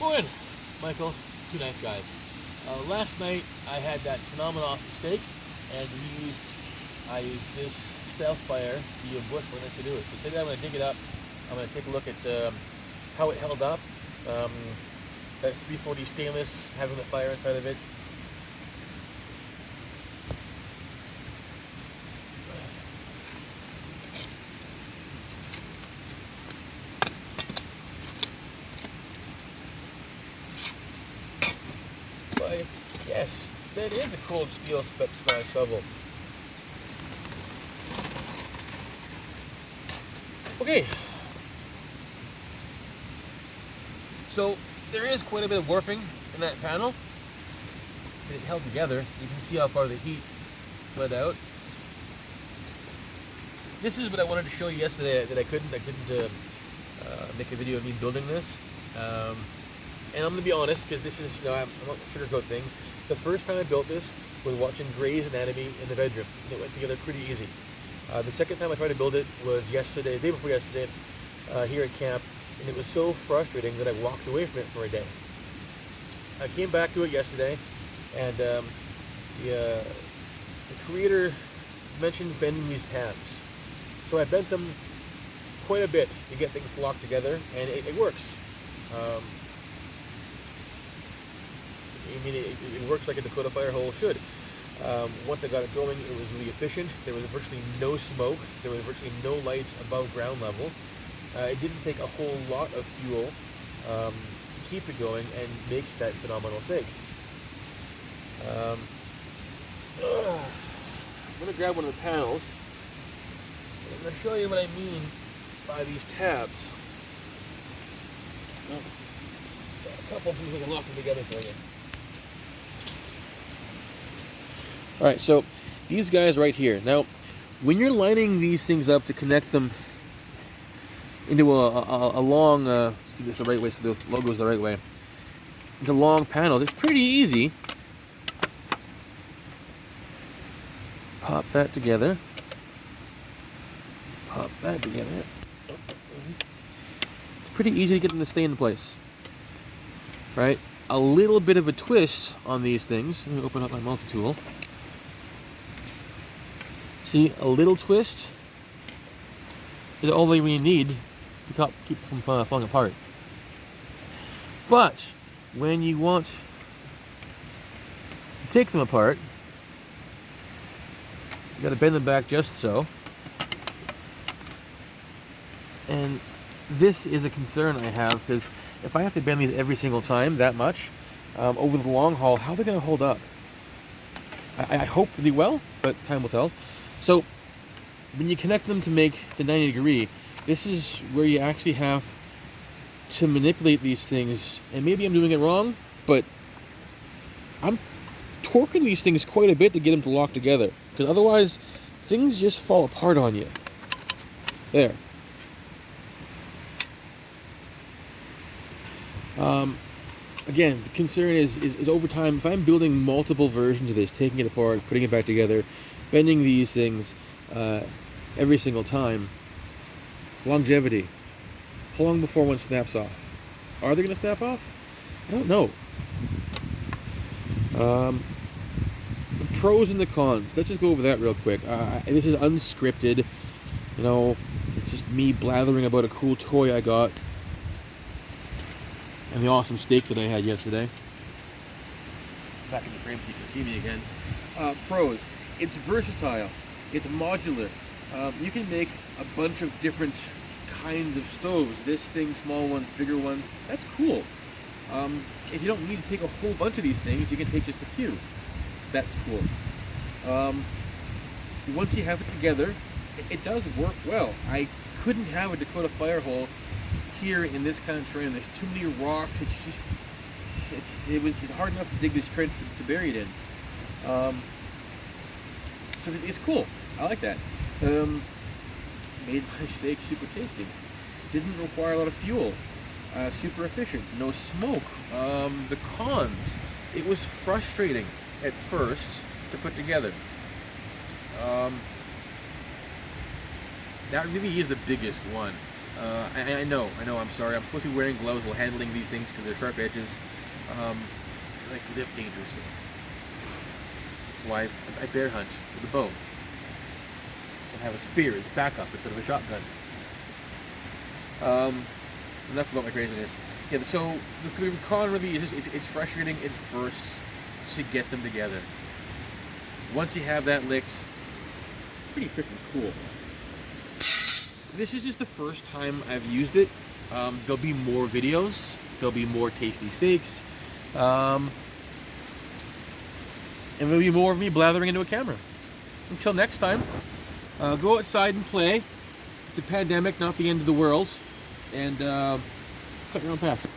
Morning, Michael. Two Knife Guys. Last night I had that phenomenal awesome steak, and I used this Stealthfyre Bushrunner to do it. So today I'm going to dig it up. I'm going to take a look at how it held up. That 340 stainless, having the fire inside of it. But yes, that is a cold steel spec style shovel. Okay, so there is quite a bit of warping in that panel. It held together. You can see how far the heat bled out. This is what I wanted to show you yesterday that I couldn't make a video of me building this. And I'm going to be honest, because this is, I'm not sugarcoat things. The first time I built this was watching Grey's Anatomy in the bedroom, and it went together pretty easy. The second time I tried to build it was yesterday, the day before yesterday, here at camp, and it was so frustrating that I walked away from it for a day. I came back to it yesterday, and the creator mentions bending these tabs. So I bent them quite a bit to get things locked together, and it works. I mean, it works like a Dakota fire hole should. Once I got it going, it was really efficient. There was virtually no smoke. There was virtually no light above ground level. It didn't take a whole lot of fuel to keep it going and make that phenomenal steak. I'm going to grab one of the panels. And I'm going to show you what I mean by these tabs. A couple of things I can lock them together for you. Alright, so these guys right here. Now, when you're lining these things up to connect them into a long, let's do this the right way so the logo's the right way, into long panels, it's pretty easy. Pop that together. Pop that together. It's pretty easy to get them to stay in place. Right? A little bit of a twist on these things. Let me open up my multi-tool. See, a little twist is all they really need to keep from falling apart. But when you want to take them apart, you got to bend them back just so. And this is a concern I have, because if I have to bend these every single time that much, over the long haul, how are they going to hold up? I hope they well, but time will tell. So, when you connect them to make the 90 degree, this is where you actually have to manipulate these things. And maybe I'm doing it wrong, but I'm torquing these things quite a bit to get them to lock together. Because otherwise, things just fall apart on you. There. Again, the concern is over time, if I'm building multiple versions of this, taking it apart, putting it back together, bending these things every single time, longevity. How long before one snaps off? Are they going to snap off? I don't know. The pros and the cons. Let's just go over that real quick. This is unscripted. It's just me blathering about a cool toy I got and the awesome steak that I had yesterday. Back in the frame so you can see me again. Pros. It's versatile. It's modular. You can make a bunch of different kinds of stoves. This thing, small ones, bigger ones. That's cool. If you don't need to take a whole bunch of these things, you can take just a few. That's cool. Once you have it together, it does work well. I couldn't have a Dakota fire hole here in this kind of terrain. There's too many rocks. It was hard enough to dig this trench to bury it in. So it's cool. I like that. Made my steak super tasty. Didn't require a lot of fuel. Super efficient. No smoke. The cons. It was frustrating at first to put together. That really is the biggest one. I know, I'm sorry. I'm supposed to be wearing gloves while handling these things because they're sharp edges. I like to live dangerously. That's why I bear hunt with a bow. And have a spear as backup instead of a shotgun. Enough about my craziness. Yeah, so the con really is just, it's frustrating at first to get them together. Once you have that licked, pretty freaking cool. This is just the first time I've used it. There'll be more videos. There'll be more tasty steaks. And there'll be more of me blathering into a camera. Until next time, go outside and play. It's a pandemic, not the end of the world. And cut your own path.